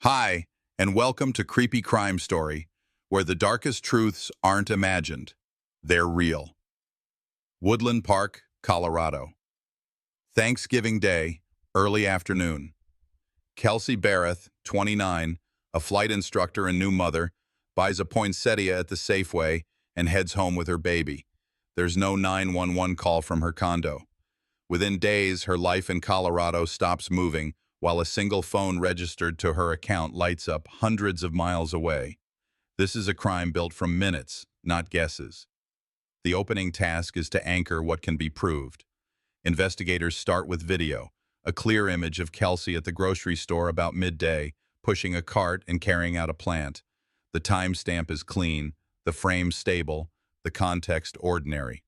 Hi, and welcome to Creepy Crime Story, where the darkest truths aren't imagined, they're real. Woodland Park, Colorado. Thanksgiving Day, early afternoon. Kelsey Barrett, 29, a flight instructor and new mother, buys a poinsettia at the Safeway and heads home with her baby. There's no 911 call from her condo. Within days, her life in Colorado stops moving, while a single phone registered to her account lights up hundreds of miles away. This is a crime built from minutes, not guesses. The opening task is to anchor what can be proved. Investigators start with video, a clear image of Kelsey at the grocery store about midday, pushing a cart and carrying out a plant. The timestamp is clean, the frame stable, the context ordinary.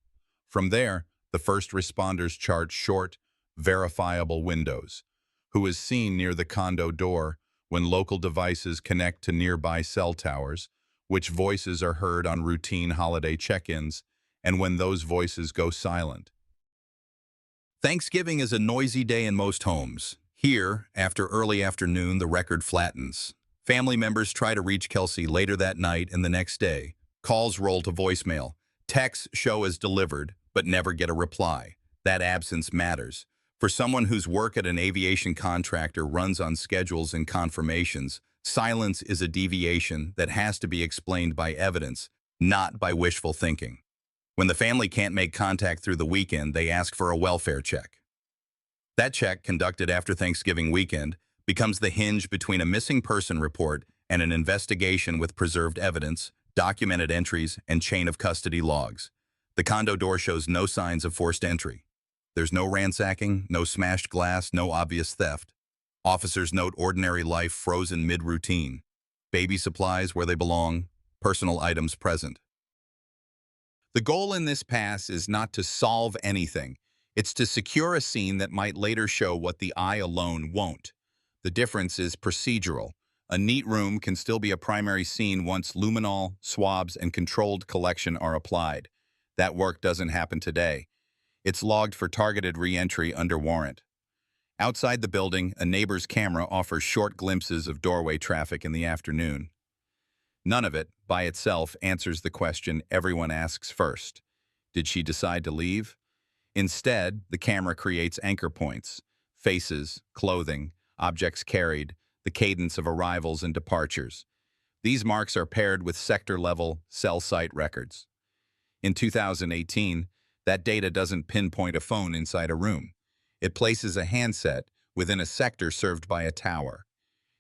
From there, the first responders chart short, verifiable windows. Who is seen near the condo door, when local devices connect to nearby cell towers, which voices are heard on routine holiday check-ins, and when those voices go silent. Thanksgiving is a noisy day in most homes. Here, after early afternoon, the record flattens. Family members try to reach Kelsey later that night and the next day. Calls roll to voicemail. Texts show as delivered, but never get a reply. That absence matters. For someone whose work at an aviation contractor runs on schedules and confirmations, silence is a deviation that has to be explained by evidence, not by wishful thinking. When the family can't make contact through the weekend, they ask for a welfare check. That check, conducted after Thanksgiving weekend, becomes the hinge between a missing person report and an investigation with preserved evidence, documented entries, and chain of custody logs. The condo door shows no signs of forced entry. There's no ransacking, no smashed glass, no obvious theft. Officers note ordinary life frozen mid-routine. Baby supplies where they belong, personal items present. The goal in this pass is not to solve anything. It's to secure a scene that might later show what the eye alone won't. The difference is procedural. A neat room can still be a primary scene once luminol, swabs, and controlled collection are applied. That work doesn't happen today. It's logged for targeted re-entry under warrant. Outside the building, a neighbor's camera offers short glimpses of doorway traffic in the afternoon. None of it, by itself, answers the question everyone asks first. Did she decide to leave? Instead, the camera creates anchor points: faces, clothing, objects carried, the cadence of arrivals and departures. These marks are paired with sector-level cell site records. In 2018, that data doesn't pinpoint a phone inside a room. It places a handset within a sector served by a tower.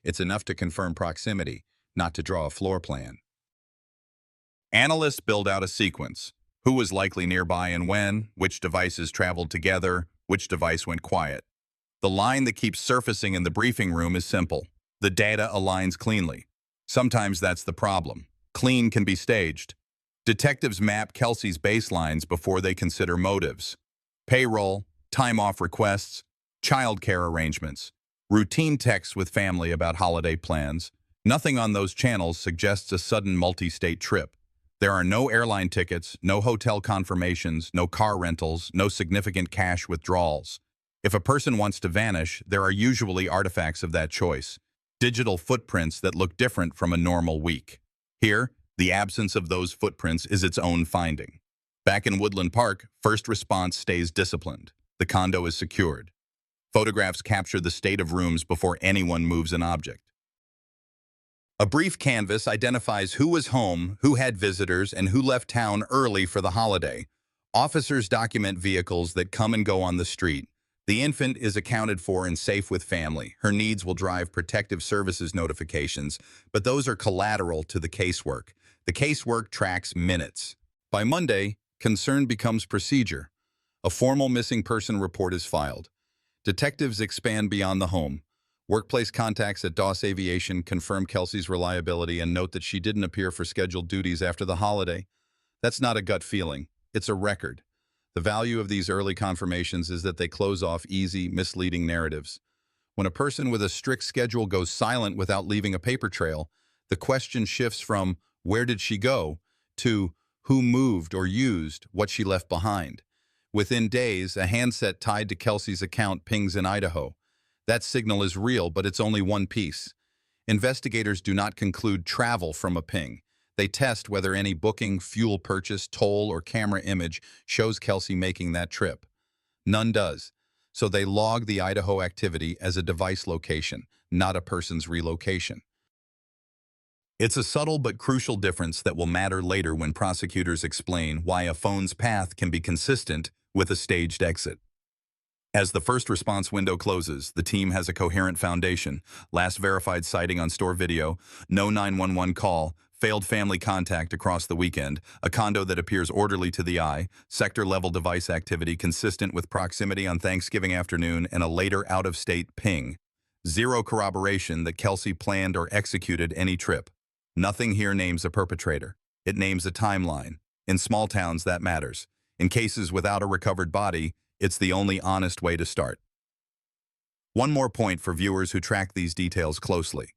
It's enough to confirm proximity, not to draw a floor plan. Analysts build out a sequence. Who was likely nearby and when, which devices traveled together, which device went quiet. The line that keeps surfacing in the briefing room is simple. The data aligns cleanly. Sometimes that's the problem. Clean can be staged. Detectives map Kelsey's baselines before they consider motives. Payroll, time-off requests, childcare arrangements, routine texts with family about holiday plans. Nothing on those channels suggests a sudden multi-state trip. There are no airline tickets, no hotel confirmations, no car rentals, no significant cash withdrawals. If a person wants to vanish, there are usually artifacts of that choice. Digital footprints that look different from a normal week. Here, the absence of those footprints is its own finding. Back in Woodland Park, first response stays disciplined. The condo is secured. Photographs capture the state of rooms before anyone moves an object. A brief canvas identifies who was home, who had visitors, and who left town early for the holiday. Officers document vehicles that come and go on the street. The infant is accounted for and safe with family. Her needs will drive protective services notifications, but those are collateral to the casework. The casework tracks minutes. By Monday, concern becomes procedure. A formal missing person report is filed. Detectives expand beyond the home. Workplace contacts at Doss Aviation confirm Kelsey's reliability and note that she didn't appear for scheduled duties after the holiday. That's not a gut feeling. It's a record. The value of these early confirmations is that they close off easy, misleading narratives. When a person with a strict schedule goes silent without leaving a paper trail, the question shifts from "where did she go?" to "who moved or used what she left behind?" Within days, a handset tied to Kelsey's account pings in Idaho. That signal is real, but it's only one piece. Investigators do not conclude travel from a ping. They test whether any booking, fuel purchase, toll, or camera image shows Kelsey making that trip. None does. So they log the Idaho activity as a device location, not a person's relocation. It's a subtle but crucial difference that will matter later when prosecutors explain why a phone's path can be consistent with a staged exit. As the first response window closes, the team has a coherent foundation: last verified sighting on store video, no 911 call, failed family contact across the weekend, a condo that appears orderly to the eye, sector-level device activity consistent with proximity on Thanksgiving afternoon, and a later out-of-state ping. Zero corroboration that Kelsey planned or executed any trip. Nothing here names a perpetrator. It names a timeline. In small towns, that matters. In cases without a recovered body, it's the only honest way to start. One more point for viewers who track these details closely.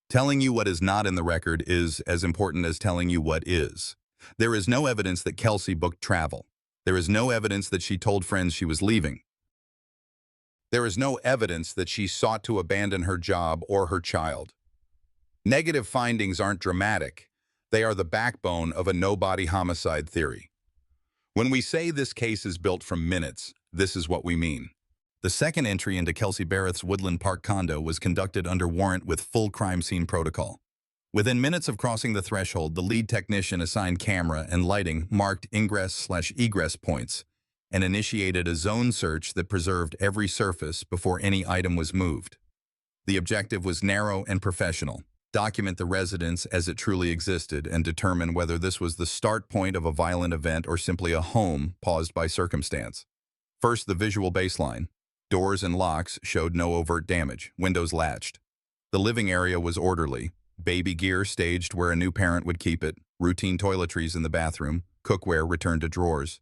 Telling you what is not in the record is as important as telling you what is. There is no evidence that Kelsey booked travel. There is no evidence that she told friends she was leaving. There is no evidence that she sought to abandon her job or her child. Negative findings aren't dramatic. They are the backbone of a no-body homicide theory. When we say this case is built from minutes, this is what we mean. The second entry into Kelsey Barrett's Woodland Park condo was conducted under warrant with full crime scene protocol. Within minutes of crossing the threshold, the lead technician assigned camera and lighting marked ingress/egress points and initiated a zone search that preserved every surface before any item was moved. The objective was narrow and professional: document the residence as it truly existed and determine whether this was the start point of a violent event or simply a home paused by circumstance. First, the visual baseline. Doors and locks showed no overt damage, windows latched. The living area was orderly. Baby gear staged where a new parent would keep it, routine toiletries in the bathroom, cookware returned to drawers.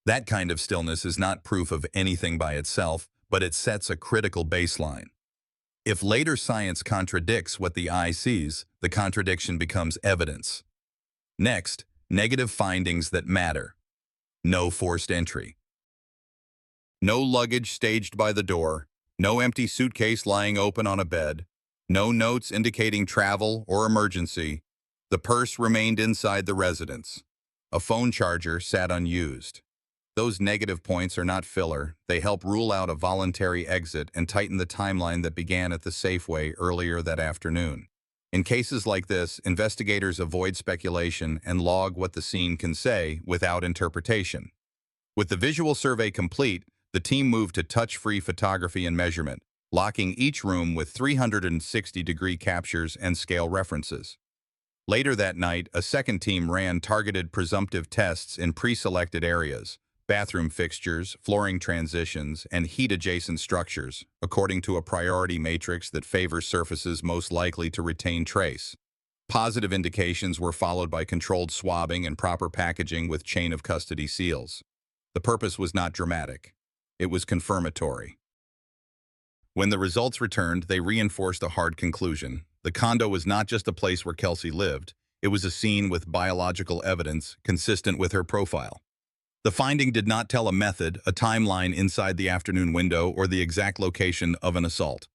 That kind of stillness is not proof of anything by itself, but it sets a critical baseline. If later science contradicts what the eye sees, the contradiction becomes evidence. Next, negative findings that matter. No forced entry. No luggage staged by the door, no empty suitcase lying open on a bed, no notes indicating travel or emergency. The purse remained inside the residence. A phone charger sat unused. Those negative points are not filler. They help rule out a voluntary exit and tighten the timeline that began at the Safeway earlier that afternoon. In cases like this, investigators avoid speculation and log what the scene can say without interpretation. With the visual survey complete, the team moved to touch-free photography and measurement, locking each room with 360-degree captures and scale references. Later that night, a second team ran targeted presumptive tests in pre-selected areas: bathroom fixtures, flooring transitions, and heat-adjacent structures, according to a priority matrix that favors surfaces most likely to retain trace. Positive indications were followed by controlled swabbing and proper packaging with chain-of-custody seals. The purpose was not dramatic. It was confirmatory. When the results returned, they reinforced a hard conclusion. The condo was not just a place where Kelsey lived. It was a scene with biological evidence consistent with her profile. The finding did not tell a method, a timeline inside the afternoon window, or the exact location of an assault.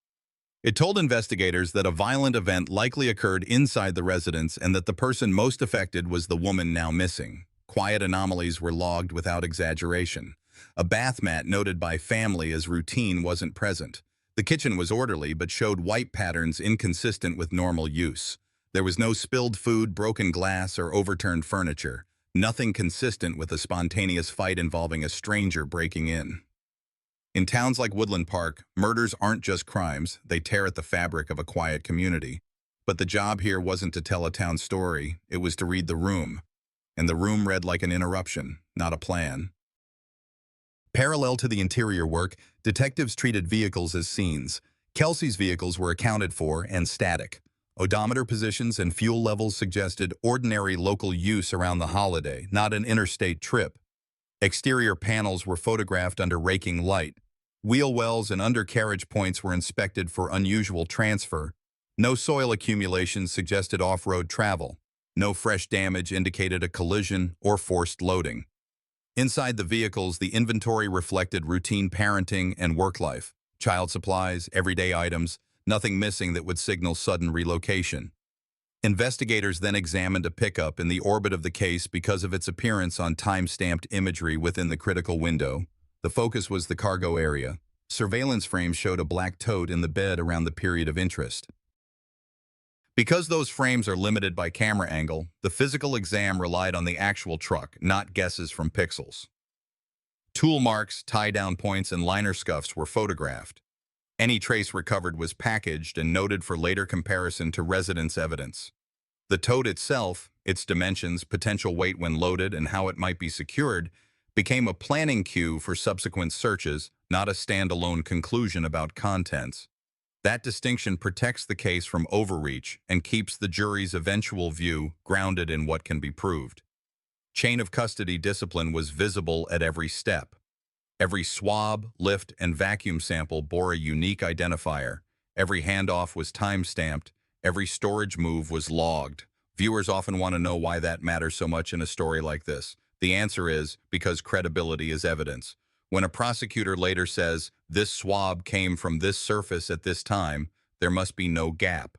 It told investigators that a violent event likely occurred inside the residence and that the person most affected was the woman now missing. Quiet anomalies were logged without exaggeration. A bath mat noted by family as routine wasn't present. The kitchen was orderly but showed white patterns inconsistent with normal use. There was no spilled food, broken glass, or overturned furniture. Nothing consistent with a spontaneous fight involving a stranger breaking in. In towns like Woodland Park, murders aren't just crimes, they tear at the fabric of a quiet community. But the job here wasn't to tell a town story, it was to read the room. And the room read like an interruption, not a plan. Parallel to the interior work, detectives treated vehicles as scenes. Kelsey's vehicles were accounted for and static. Odometer positions and fuel levels suggested ordinary local use around the holiday, not an interstate trip. Exterior panels were photographed under raking light. Wheel wells and undercarriage points were inspected for unusual transfer. No soil accumulation suggested off-road travel. No fresh damage indicated a collision or forced loading. Inside the vehicles, the inventory reflected routine parenting and work life, child supplies, everyday items, Nothing missing that would signal sudden relocation. Investigators then examined a pickup in the orbit of the case because of its appearance on time-stamped imagery within the critical window. The focus was the cargo area. Surveillance frames showed a black tote in the bed around the period of interest. Because those frames are limited by camera angle, the physical exam relied on the actual truck, not guesses from pixels. Tool marks, tie-down points, and liner scuffs were photographed. Any trace recovered was packaged and noted for later comparison to residence evidence. The tote itself, its dimensions, potential weight when loaded, and how it might be secured, became a planning cue for subsequent searches, not a standalone conclusion about contents. That distinction protects the case from overreach and keeps the jury's eventual view grounded in what can be proved. Chain of custody discipline was visible at every step. Every swab, lift, and vacuum sample bore a unique identifier. Every handoff was time-stamped. Every storage move was logged. Viewers often want to know why that matters so much in a story like this. The answer is because credibility is evidence. When a prosecutor later says, "This swab came from this surface at this time," there must be no gap.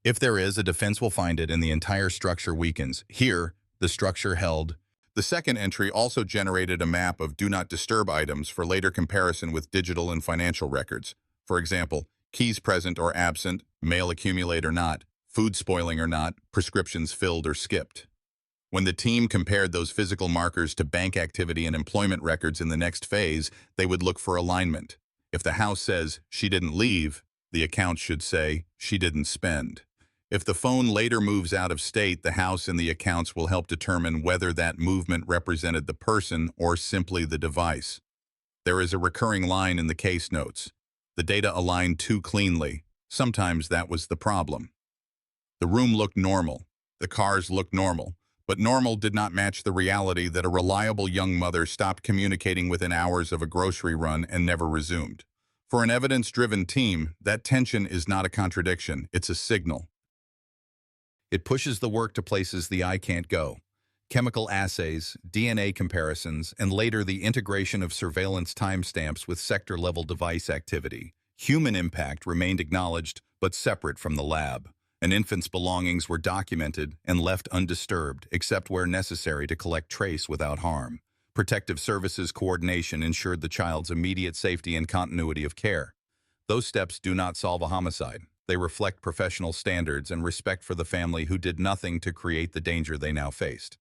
If there is, a defense will find it and the entire structure weakens. Here, the structure held. The second entry also generated a map of do not disturb items for later comparison with digital and financial records. For example, keys present or absent, mail accumulate or not, food spoiling or not, prescriptions filled or skipped. When the team compared those physical markers to bank activity and employment records in the next phase, they would look for alignment. If the house says, "She didn't leave," the account should say, "She didn't spend." If the phone later moves out of state, the house and the accounts will help determine whether that movement represented the person or simply the device. There is a recurring line in the case notes. The data aligned too cleanly. Sometimes that was the problem. The room looked normal. The cars looked normal. But normal did not match the reality that a reliable young mother stopped communicating within hours of a grocery run and never resumed. For an evidence-driven team, that tension is not a contradiction, it's a signal. It pushes the work to places the eye can't go. Chemical assays, DNA comparisons, and later the integration of surveillance timestamps with sector-level device activity. Human impact remained acknowledged, but separate from the lab. An infant's belongings were documented and left undisturbed, except where necessary to collect trace without harm. Protective services coordination ensured the child's immediate safety and continuity of care. Those steps do not solve a homicide. They reflect professional standards and respect for the family who did nothing to create the danger they now faced.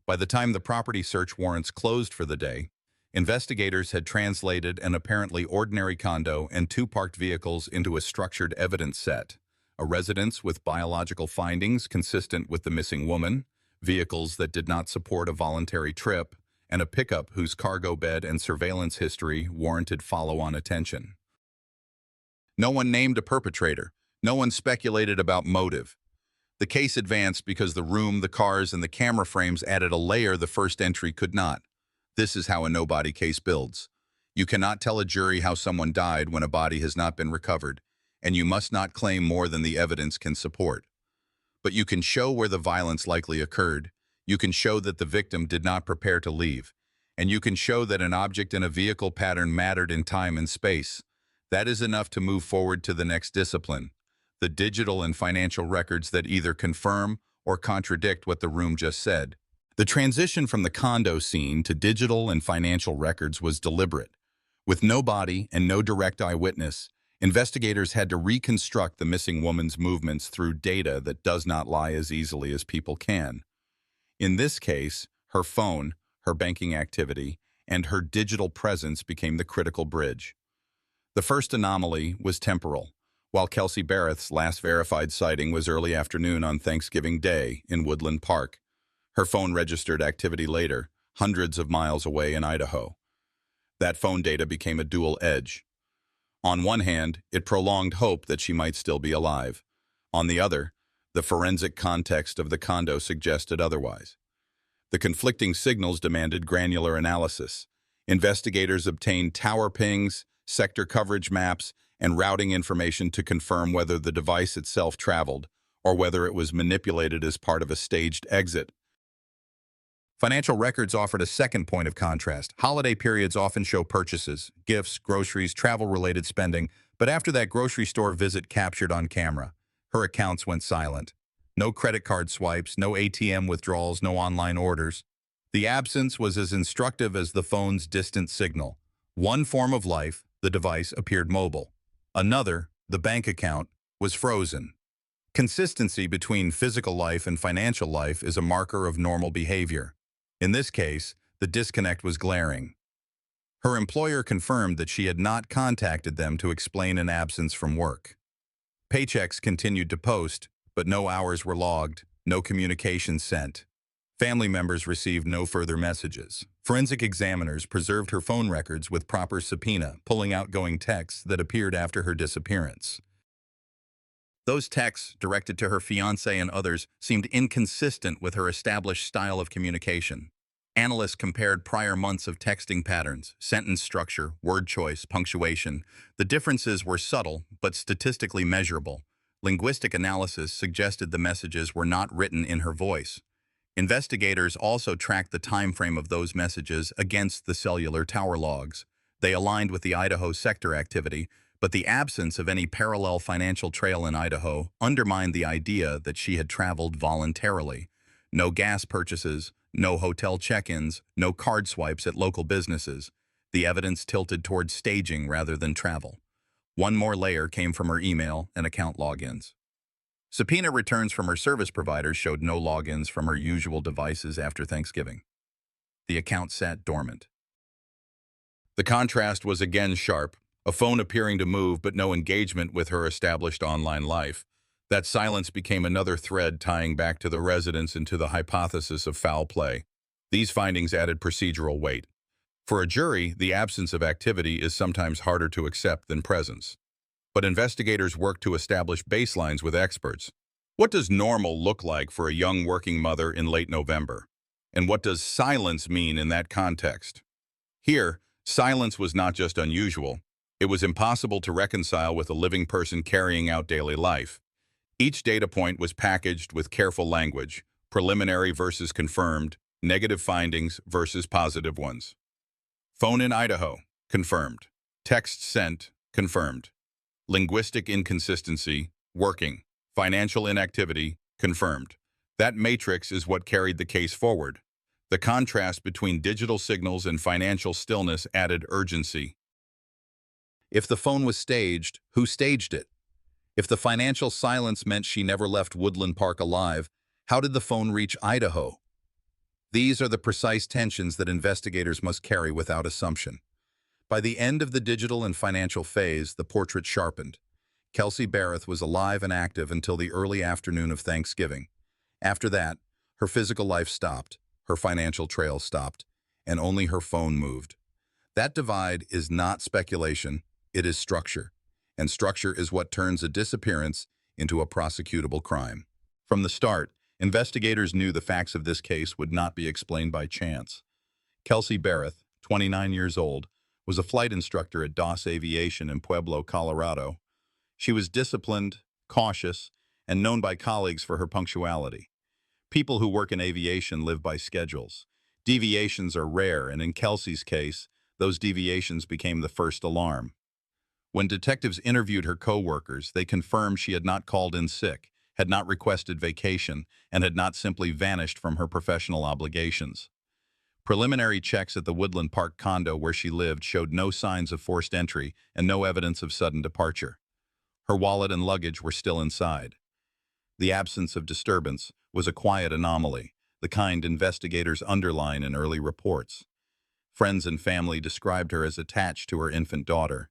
By the time the property search warrants closed for the day, investigators had translated an apparently ordinary condo and two parked vehicles into a structured evidence set. A residence with biological findings consistent with the missing woman, vehicles that did not support a voluntary trip, and a pickup whose cargo bed and surveillance history warranted follow-on attention. No one named a perpetrator. No one speculated about motive. The case advanced because the room, the cars, and the camera frames added a layer the first entry could not. This is how a no-body case builds. You cannot tell a jury how someone died when a body has not been recovered, and you must not claim more than the evidence can support. But you can show where the violence likely occurred. You can show that the victim did not prepare to leave. And you can show that an object in a vehicle pattern mattered in time and space. That is enough to move forward to the next discipline, the digital and financial records that either confirm or contradict what the room just said. The transition from the condo scene to digital and financial records was deliberate. With no body and no direct eyewitness, investigators had to reconstruct the missing woman's movements through data that does not lie as easily as people can. In this case, her phone, her banking activity, and her digital presence became the critical bridge. The first anomaly was temporal. While Kelsey Barrett's last verified sighting was early afternoon on Thanksgiving Day in Woodland Park, her phone registered activity later, hundreds of miles away in Idaho. That phone data became a dual edge. On one hand, it prolonged hope that she might still be alive. On the other, the forensic context of the condo suggested otherwise. The conflicting signals demanded granular analysis. Investigators obtained tower pings, sector coverage maps, and routing information to confirm whether the device itself traveled or whether it was manipulated as part of a staged exit. Financial records offered a second point of contrast. Holiday periods often show purchases, gifts, groceries, travel-related spending, but after that grocery store visit captured on camera, her accounts went silent. No credit card swipes, no ATM withdrawals, no online orders. The absence was as instructive as the phone's distant signal. One form of life, the device, appeared mobile. Another, the bank account, was frozen. Consistency between physical life and financial life is a marker of normal behavior. In this case, the disconnect was glaring. Her employer confirmed that she had not contacted them to explain an absence from work. Paychecks continued to post, but no hours were logged, no communications sent. Family members received no further messages. Forensic examiners preserved her phone records with proper subpoena, pulling outgoing texts that appeared after her disappearance. Those texts, directed to her fiancé and others, seemed inconsistent with her established style of communication. Analysts compared prior months of texting patterns, sentence structure, word choice, punctuation. The differences were subtle, but statistically measurable. Linguistic analysis suggested the messages were not written in her voice. Investigators also tracked the time frame of those messages against the cellular tower logs. They aligned with the Idaho sector activity, but the absence of any parallel financial trail in Idaho undermined the idea that she had traveled voluntarily. No gas purchases, no hotel check-ins, no card swipes at local businesses. The evidence tilted towards staging rather than travel. One more layer came from her email and account logins. Subpoena returns from her service providers showed no logins from her usual devices after Thanksgiving. The account sat dormant. The contrast was again sharp, a phone appearing to move but no engagement with her established online life. That silence became another thread tying back to the residence and to the hypothesis of foul play. These findings added procedural weight. For a jury, the absence of activity is sometimes harder to accept than presence. But investigators work to establish baselines with experts. What does normal look like for a young working mother in late November? And what does silence mean in that context? Here, silence was not just unusual. It was impossible to reconcile with a living person carrying out daily life. Each data point was packaged with careful language, preliminary versus confirmed, negative findings versus positive ones. Phone in Idaho, confirmed. Text sent, confirmed. Linguistic inconsistency, working. Financial inactivity, confirmed. That matrix is what carried the case forward. The contrast between digital signals and financial stillness added urgency. If the phone was staged, who staged it? If the financial silence meant she never left Woodland Park alive, how did the phone reach Idaho? These are the precise tensions that investigators must carry without assumption. By the end of the digital and financial phase, the portrait sharpened. Kelsey Barrett was alive and active until the early afternoon of Thanksgiving. After that, her physical life stopped, her financial trail stopped, and only her phone moved. That divide is not speculation, it is structure. And structure is what turns a disappearance into a prosecutable crime. From the start, investigators knew the facts of this case would not be explained by chance. Kelsey Barrett, 29 years old, was a flight instructor at Doss Aviation in Pueblo, Colorado. She was disciplined, cautious, and known by colleagues for her punctuality. People who work in aviation live by schedules. Deviations are rare, and in Kelsey's case, those deviations became the first alarm. When detectives interviewed her co-workers, they confirmed she had not called in sick, had not requested vacation, and had not simply vanished from her professional obligations. Preliminary checks at the Woodland Park condo where she lived showed no signs of forced entry and no evidence of sudden departure. Her wallet and luggage were still inside. The absence of disturbance was a quiet anomaly, the kind investigators underline in early reports. Friends and family described her as attached to her infant daughter.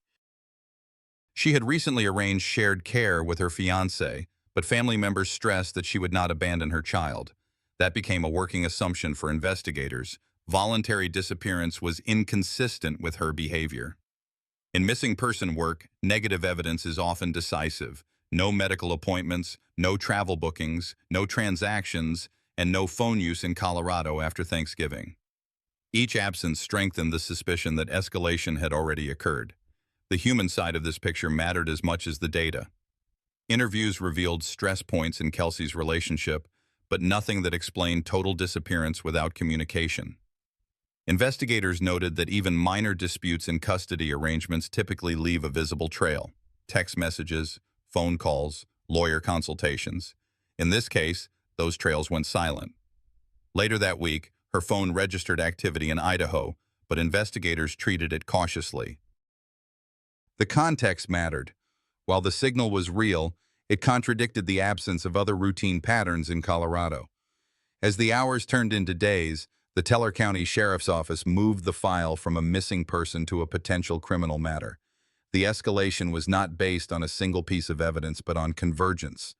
She had recently arranged shared care with her fiancé, but family members stressed that she would not abandon her child. That became a working assumption for investigators. Voluntary disappearance was inconsistent with her behavior. In missing person work, negative evidence is often decisive. No medical appointments, no travel bookings, no transactions, and no phone use in Colorado after Thanksgiving. Each absence strengthened the suspicion that escalation had already occurred. The human side of this picture mattered as much as the data. Interviews revealed stress points in Kelsey's relationship, but nothing that explained total disappearance without communication. Investigators noted that even minor disputes in custody arrangements typically leave a visible trail: text messages, phone calls, lawyer consultations. In this case, those trails went silent. Later that week, her phone registered activity in Idaho, but investigators treated it cautiously. The context mattered. While the signal was real, it contradicted the absence of other routine patterns in Colorado. As the hours turned into days, the Teller County Sheriff's Office moved the file from a missing person to a potential criminal matter. The escalation was not based on a single piece of evidence, but on convergence.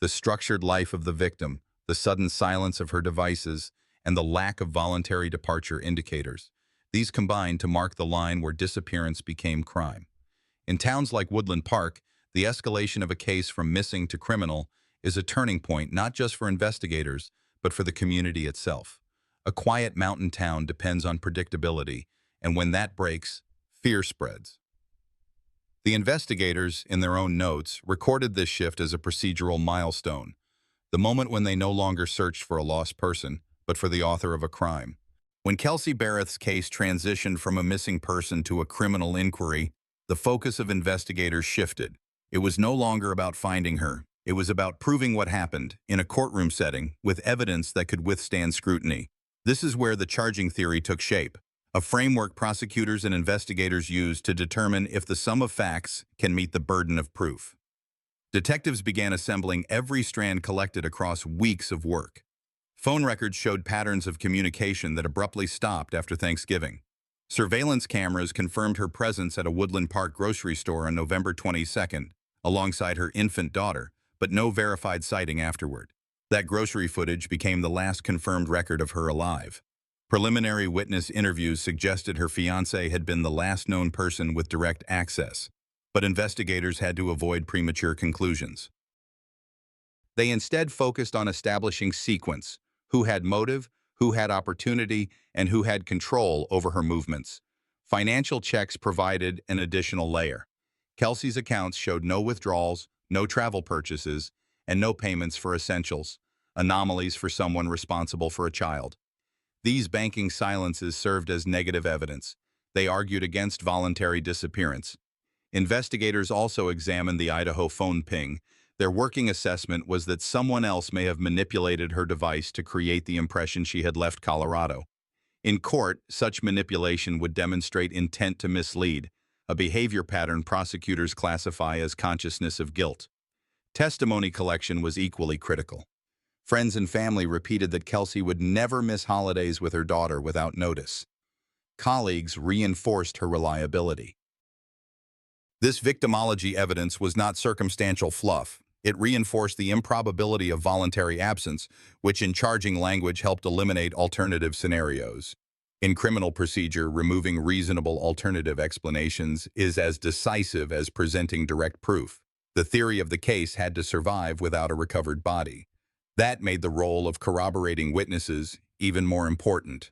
The structured life of the victim, the sudden silence of her devices, and the lack of voluntary departure indicators. These combined to mark the line where disappearance became crime. In towns like Woodland Park, the escalation of a case from missing to criminal is a turning point not just for investigators, but for the community itself. A quiet mountain town depends on predictability, and when that breaks, fear spreads. The investigators, in their own notes, recorded this shift as a procedural milestone, the moment when they no longer searched for a lost person, but for the author of a crime. When Kelsey Barrett's case transitioned from a missing person to a criminal inquiry, the focus of investigators shifted. It was no longer about finding her. It was about proving what happened, in a courtroom setting, with evidence that could withstand scrutiny. This is where the charging theory took shape, a framework prosecutors and investigators use to determine if the sum of facts can meet the burden of proof. Detectives began assembling every strand collected across weeks of work. Phone records showed patterns of communication that abruptly stopped after Thanksgiving. Surveillance cameras confirmed her presence at a Woodland Park grocery store on November 22nd, alongside her infant daughter, but no verified sighting afterward. That grocery footage became the last confirmed record of her alive. Preliminary witness interviews suggested her fiancé had been the last known person with direct access, but investigators had to avoid premature conclusions. They instead focused on establishing sequence: who had motive, who had opportunity, and who had control over her movements. Financial checks provided an additional layer. Kelsey's accounts showed no withdrawals, no travel purchases, and no payments for essentials, anomalies for someone responsible for a child. These banking silences served as negative evidence. They argued against voluntary disappearance. Investigators also examined the Idaho phone ping. Their working assessment was that someone else may have manipulated her device to create the impression she had left Colorado. In court, such manipulation would demonstrate intent to mislead, a behavior pattern prosecutors classify as consciousness of guilt. Testimony collection was equally critical. Friends and family repeated that Kelsey would never miss holidays with her daughter without notice. Colleagues reinforced her reliability. This victimology evidence was not circumstantial fluff. It reinforced the improbability of voluntary absence, which in charging language helped eliminate alternative scenarios. In criminal procedure, removing reasonable alternative explanations is as decisive as presenting direct proof. The theory of the case had to survive without a recovered body. That made the role of corroborating witnesses even more important.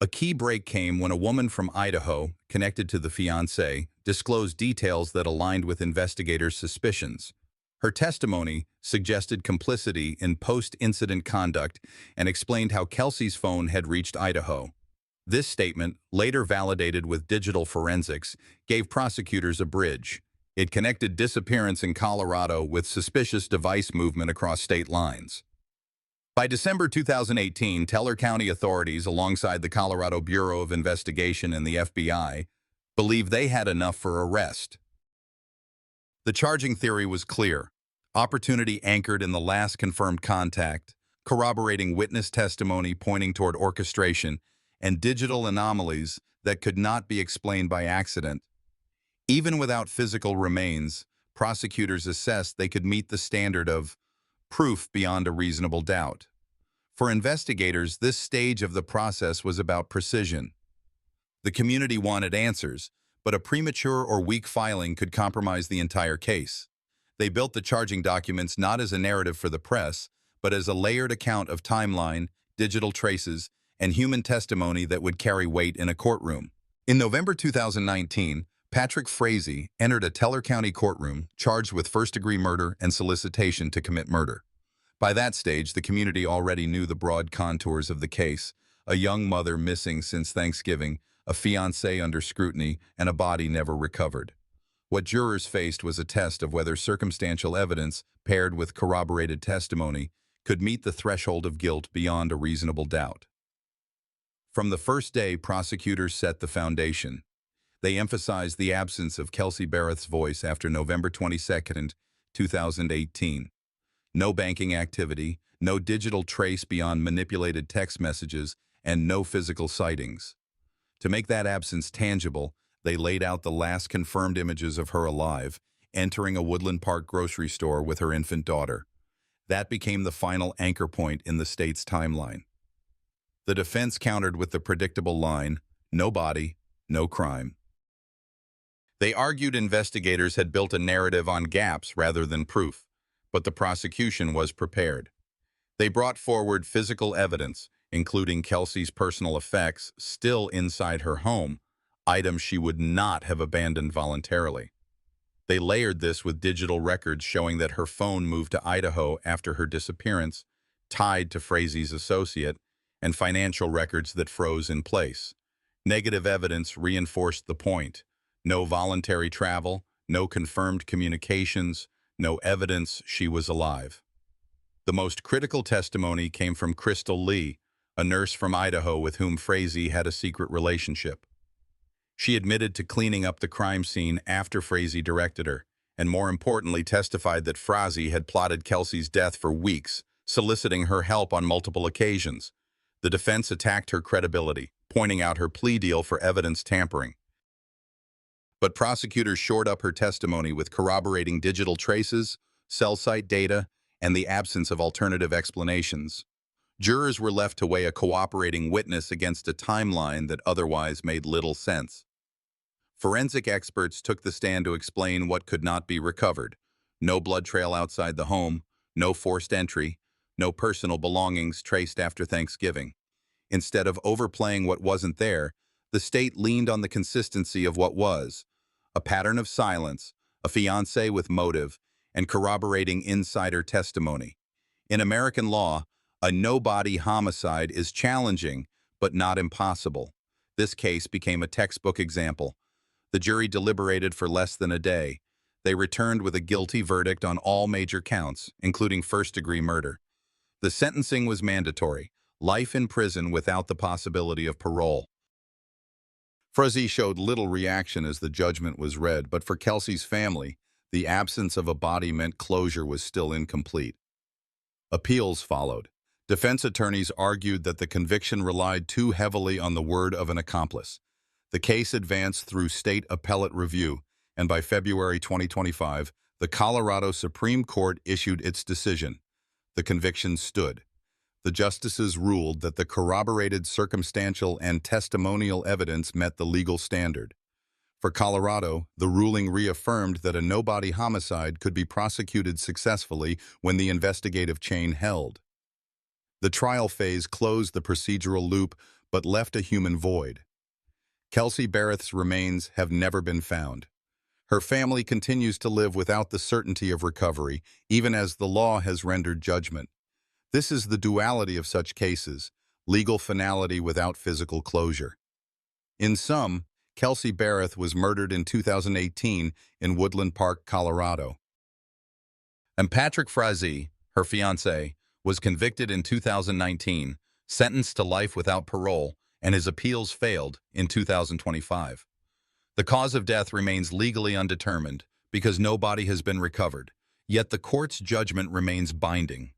A key break came when a woman from Idaho, connected to the fiancé, disclosed details that aligned with investigators' suspicions. Her testimony suggested complicity in post-incident conduct and explained how Kelsey's phone had reached Idaho. This statement, later validated with digital forensics, gave prosecutors a bridge. It connected disappearance in Colorado with suspicious device movement across state lines. By December 2018, Teller County authorities, alongside the Colorado Bureau of Investigation and the FBI, believed they had enough for arrest. The charging theory was clear: opportunity anchored in the last confirmed contact, corroborating witness testimony pointing toward orchestration, and digital anomalies that could not be explained by accident. Even without physical remains, prosecutors assessed they could meet the standard of proof beyond a reasonable doubt. For investigators, this stage of the process was about precision. The community wanted answers, but a premature or weak filing could compromise the entire case. They built the charging documents not as a narrative for the press, but as a layered account of timeline, digital traces, and human testimony that would carry weight in a courtroom. In November 2019, Patrick Frazee entered a Teller County courtroom charged with first-degree murder and solicitation to commit murder. By that stage, the community already knew the broad contours of the case: a young mother missing since Thanksgiving, a fiancé under scrutiny, and a body never recovered. What jurors faced was a test of whether circumstantial evidence, paired with corroborated testimony, could meet the threshold of guilt beyond a reasonable doubt. From the first day, prosecutors set the foundation. They emphasized the absence of Kelsey Barrett's voice after November 22, 2018. No banking activity, no digital trace beyond manipulated text messages, and no physical sightings. To make that absence tangible, they laid out the last confirmed images of her alive, entering a Woodland Park grocery store with her infant daughter. That became the final anchor point in the state's timeline. The defense countered with the predictable line, "No body, no crime." They argued investigators had built a narrative on gaps rather than proof, but the prosecution was prepared. They brought forward physical evidence, including Kelsey's personal effects still inside her home, items she would not have abandoned voluntarily. They layered this with digital records showing that her phone moved to Idaho after her disappearance, tied to Frazie's associate, and financial records that froze in place. Negative evidence reinforced the point: no voluntary travel, no confirmed communications, no evidence she was alive. The most critical testimony came from Crystal Lee, a nurse from Idaho with whom Frazee had a secret relationship. She admitted to cleaning up the crime scene after Frazee directed her, and more importantly testified that Frazee had plotted Kelsey's death for weeks, soliciting her help on multiple occasions. The defense attacked her credibility, pointing out her plea deal for evidence tampering. But prosecutors shored up her testimony with corroborating digital traces, cell site data, and the absence of alternative explanations. Jurors were left to weigh a cooperating witness against a timeline that otherwise made little sense. Forensic experts took the stand to explain what could not be recovered: no blood trail outside the home, no forced entry, no personal belongings traced after Thanksgiving. Instead of overplaying what wasn't there, the state leaned on the consistency of what was: a pattern of silence, a fiancé with motive, and corroborating insider testimony. In American law, a no-body homicide is challenging, but not impossible. This case became a textbook example. The jury deliberated for less than a day. They returned with a guilty verdict on all major counts, including first-degree murder. The sentencing was mandatory: life in prison without the possibility of parole. Frazee showed little reaction as the judgment was read, but for Kelsey's family, the absence of a body meant closure was still incomplete. Appeals followed. Defense attorneys argued that the conviction relied too heavily on the word of an accomplice. The case advanced through state appellate review, and by February 2025, the Colorado Supreme Court issued its decision. The conviction stood. The justices ruled that the corroborated circumstantial and testimonial evidence met the legal standard. For Colorado, the ruling reaffirmed that a no-body homicide could be prosecuted successfully when the investigative chain held. The trial phase closed the procedural loop but left a human void. Kelsey Barrett's remains have never been found. Her family continues to live without the certainty of recovery, even as the law has rendered judgment. This is the duality of such cases: legal finality without physical closure. In sum, Kelsey Barrett was murdered in 2018 in Woodland Park, Colorado. And Patrick Frazee, her fiancé, was convicted in 2019, sentenced to life without parole, and his appeals failed in 2025. The cause of death remains legally undetermined because no body has been recovered, yet the court's judgment remains binding.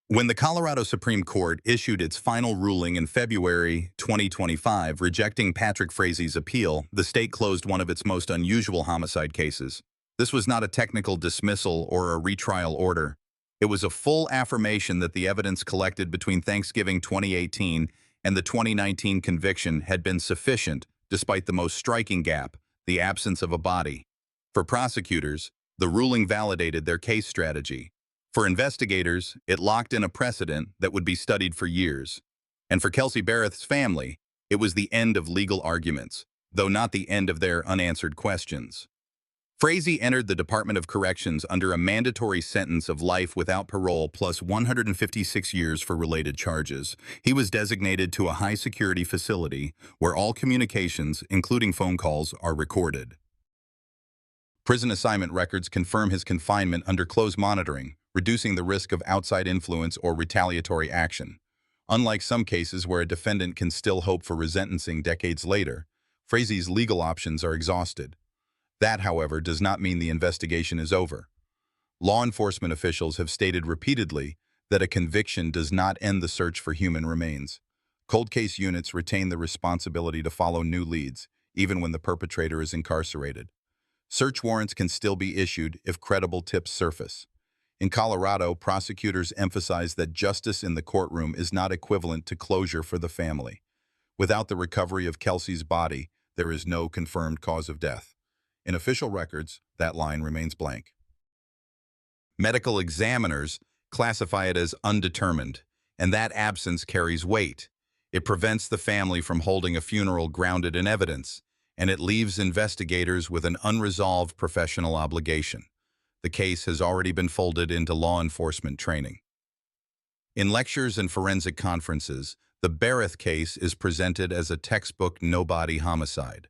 When the Colorado Supreme Court issued its final ruling in February 2025 rejecting Patrick Frazee's appeal, the state closed one of its most unusual homicide cases. This was not a technical dismissal or a retrial order. It was a full affirmation that the evidence collected between Thanksgiving 2018 and the 2019 conviction had been sufficient, despite the most striking gap: the absence of a body. For prosecutors, the ruling validated their case strategy. For investigators, it locked in a precedent that would be studied for years. And for Kelsey Barrett's family, it was the end of legal arguments, though not the end of their unanswered questions. Fiancée entered the Department of Corrections under a mandatory sentence of life without parole plus 156 years for related charges. He was designated to a high-security facility where all communications, including phone calls, are recorded. Prison assignment records confirm his confinement under close monitoring, reducing the risk of outside influence or retaliatory action. Unlike some cases where a defendant can still hope for resentencing decades later, Fiancée's legal options are exhausted. That, however, does not mean the investigation is over. Law enforcement officials have stated repeatedly that a conviction does not end the search for human remains. Cold case units retain the responsibility to follow new leads, even when the perpetrator is incarcerated. Search warrants can still be issued if credible tips surface. In Colorado, prosecutors emphasize that justice in the courtroom is not equivalent to closure for the family. Without the recovery of Kelsey's body, there is no confirmed cause of death. In official records, that line remains blank. Medical examiners classify it as undetermined, and that absence carries weight. It prevents the family from holding a funeral grounded in evidence, and it leaves investigators with an unresolved professional obligation. The case has already been folded into law enforcement training. In lectures and forensic conferences, the Betrayal case is presented as a textbook no-body homicide.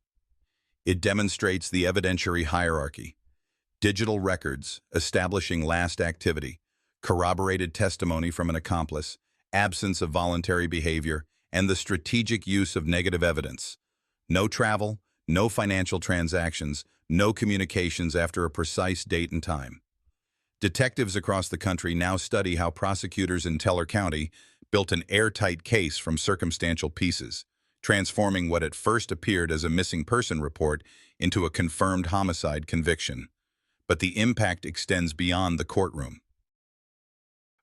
It demonstrates the evidentiary hierarchy: digital records establishing last activity, corroborated testimony from an accomplice, absence of voluntary behavior, and the strategic use of negative evidence. No travel, no financial transactions, no communications after a precise date and time. Detectives across the country now study how prosecutors in Teller County built an airtight case from circumstantial pieces, transforming what at first appeared as a missing person report into a confirmed homicide conviction. But the impact extends beyond the courtroom.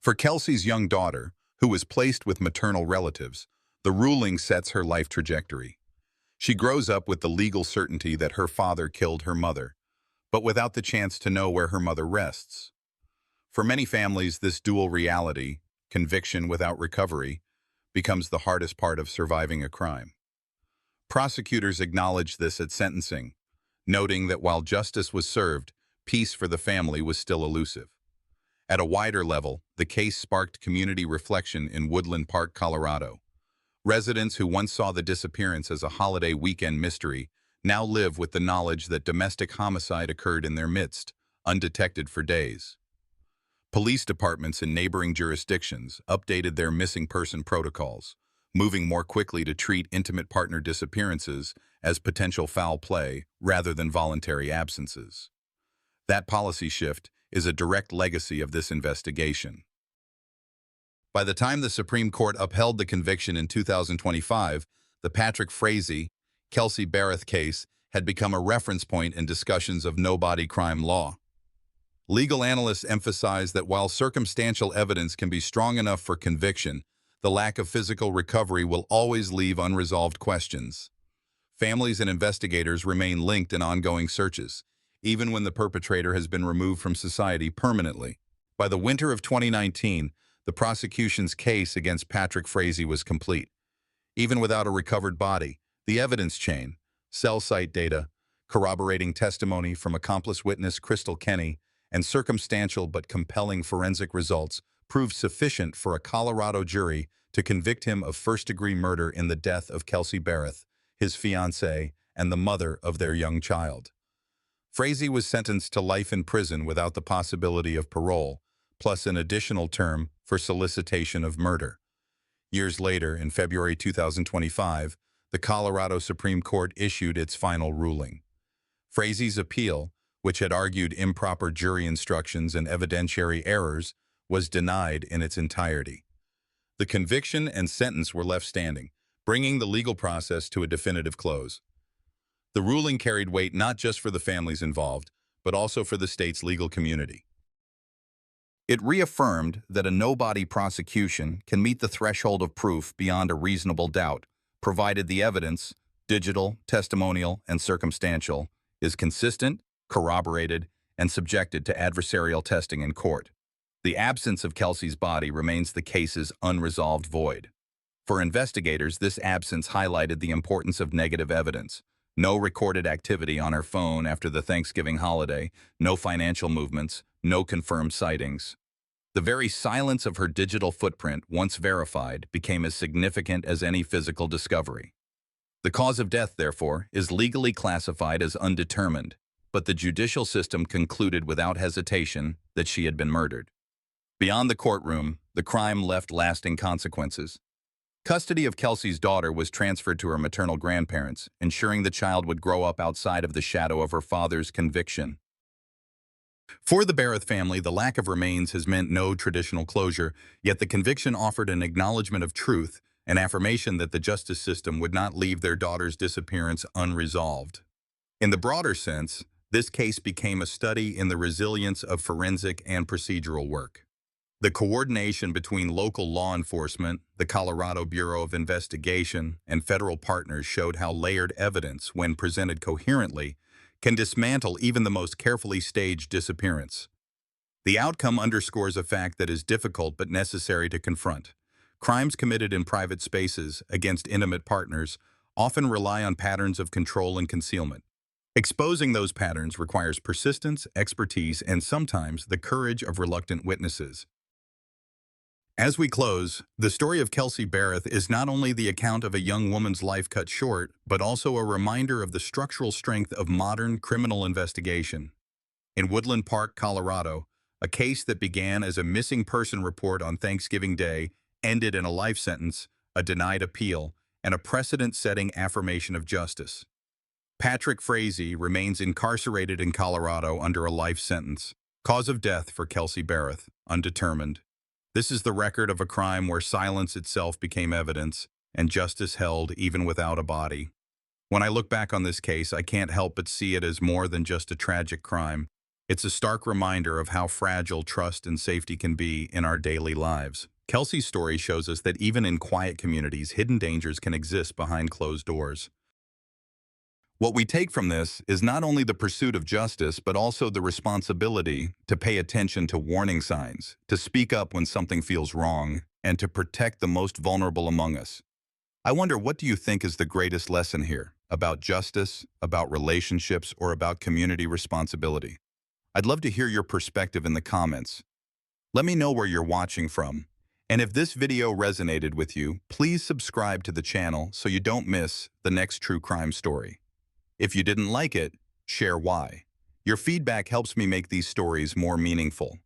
For Kelsey's young daughter, who was placed with maternal relatives, the ruling sets her life trajectory. She grows up with the legal certainty that her father killed her mother, but without the chance to know where her mother rests. For many families, this dual reality, conviction without recovery, becomes the hardest part of surviving a crime. Prosecutors acknowledged this at sentencing, noting that while justice was served, peace for the family was still elusive. At a wider level, the case sparked community reflection in Woodland Park, Colorado. Residents who once saw the disappearance as a holiday weekend mystery now live with the knowledge that domestic homicide occurred in their midst, undetected for days. Police departments in neighboring jurisdictions updated their missing person protocols, moving more quickly to treat intimate partner disappearances as potential foul play rather than voluntary absences. That policy shift is a direct legacy of this investigation. By the time the Supreme Court upheld the conviction in 2025, the Patrick Fiancée-Kelsey Betrayal case had become a reference point in discussions of no-body crime law. Legal analysts emphasize that while circumstantial evidence can be strong enough for conviction, the lack of physical recovery will always leave unresolved questions. Families and investigators remain linked in ongoing searches, even when the perpetrator has been removed from society permanently. By the winter of 2019, the prosecution's case against Patrick Fiancée was complete. Even without a recovered body, the evidence chain, cell site data, corroborating testimony from accomplice witness Crystal Kenny, and circumstantial but compelling forensic results proved sufficient for a Colorado jury to convict him of first-degree murder in the death of Kelsey Betrayal, his fiancée, and the mother of their young child. Fiancée was sentenced to life in prison without the possibility of parole, plus an additional term for solicitation of murder. Years later, in February 2025, the Colorado Supreme Court issued its final ruling. Fiancée's appeal, which had argued improper jury instructions and evidentiary errors, was denied in its entirety. The conviction and sentence were left standing, bringing the legal process to a definitive close. The ruling carried weight not just for the families involved, but also for the state's legal community. It reaffirmed that a no-body prosecution can meet the threshold of proof beyond a reasonable doubt, provided the evidence, digital, testimonial, and circumstantial, is consistent, corroborated, and subjected to adversarial testing in court. The absence of Kelsey's body remains the case's unresolved void. For investigators, this absence highlighted the importance of negative evidence, No recorded activity on her phone after the Thanksgiving holiday, no financial movements, no confirmed sightings. The very silence of her digital footprint, once verified, became as significant as any physical discovery. The cause of death, therefore, is legally classified as undetermined, but the judicial system concluded without hesitation that she had been murdered. Beyond the courtroom, the crime left lasting consequences. Custody of Kelsey's daughter was transferred to her maternal grandparents, ensuring the child would grow up outside of the shadow of her father's conviction. For the Barrett family, the lack of remains has meant no traditional closure, yet the conviction offered an acknowledgement of truth, an affirmation that the justice system would not leave their daughter's disappearance unresolved. In the broader sense, this case became a study in the resilience of forensic and procedural work. The coordination between local law enforcement, the Colorado Bureau of Investigation, and federal partners showed how layered evidence, when presented coherently, can dismantle even the most carefully staged disappearance. The outcome underscores a fact that is difficult but necessary to confront. Crimes committed in private spaces against intimate partners often rely on patterns of control and concealment. Exposing those patterns requires persistence, expertise, and sometimes the courage of reluctant witnesses. As we close, the story of Kelsey Barrett is not only the account of a young woman's life cut short, but also a reminder of the structural strength of modern criminal investigation. In Woodland Park, Colorado, a case that began as a missing person report on Thanksgiving Day ended in a life sentence, a denied appeal, and a precedent-setting affirmation of justice. Patrick Frazee remains incarcerated in Colorado under a life sentence. Cause of death for Kelsey Barrett, undetermined. This is the record of a crime where silence itself became evidence and justice held even without a body. When I look back on this case, I can't help but see it as more than just a tragic crime. It's a stark reminder of how fragile trust and safety can be in our daily lives. Kelsey's story shows us that even in quiet communities, hidden dangers can exist behind closed doors. What we take from this is not only the pursuit of justice, but also the responsibility to pay attention to warning signs, to speak up when something feels wrong, and to protect the most vulnerable among us. I wonder, what do you think is the greatest lesson here? About justice, about relationships, or about community responsibility? I'd love to hear your perspective in the comments. Let me know where you're watching from. And if this video resonated with you, please subscribe to the channel so you don't miss the next true crime story. If you didn't like it, share why. Your feedback helps me make these stories more meaningful.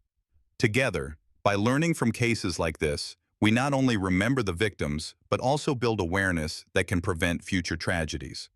Together, by learning from cases like this, we not only remember the victims, but also build awareness that can prevent future tragedies.